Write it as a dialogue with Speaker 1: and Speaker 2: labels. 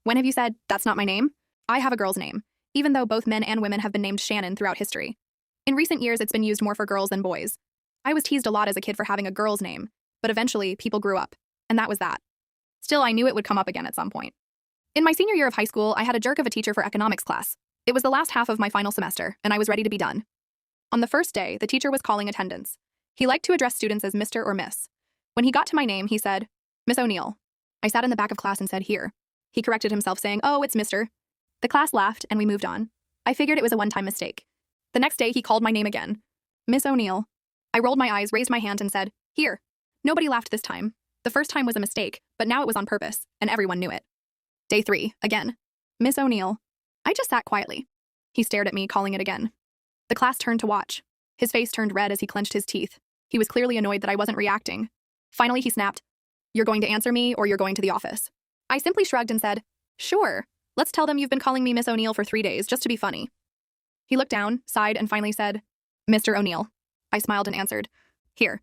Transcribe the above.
Speaker 1: When have you said, that's not my name? I have a girl's name, even though both men and women have been named Shannon throughout history. In recent years, it's been used more for girls than boys. I was teased a lot as a kid for having a girl's name, but eventually, people grew up, and that was that. Still, I knew it would come up again at some point. In my senior year of high school, I had a jerk of a teacher for economics class. It was the last half of my final semester, and I was ready to be done. On the first day, the teacher was calling attendance. He liked to address students as Mr. or Miss. When he got to my name, he said, Miss O'Neill. I sat in the back of class and said, here. He corrected himself, saying, oh, it's Mr. The class laughed, and we moved on. I figured it was a one-time mistake. The next day, he called my name again. Miss O'Neill. I rolled my eyes, raised my hand, and said, here. Nobody laughed this time. The first time was a mistake, but now it was on purpose, and everyone knew it. Day 3, again. Miss O'Neill. I just sat quietly. He stared at me, calling it again. The class turned to watch. His face turned red as he clenched his teeth. He was clearly annoyed that I wasn't reacting. Finally, he snapped, you're going to answer me, or you're going to the office. I simply shrugged and said, sure. Let's tell them you've been calling me Miss O'Neill for 3 days, just to be funny. He looked down, sighed, and finally said, Mr. O'Neill. I smiled and answered, here.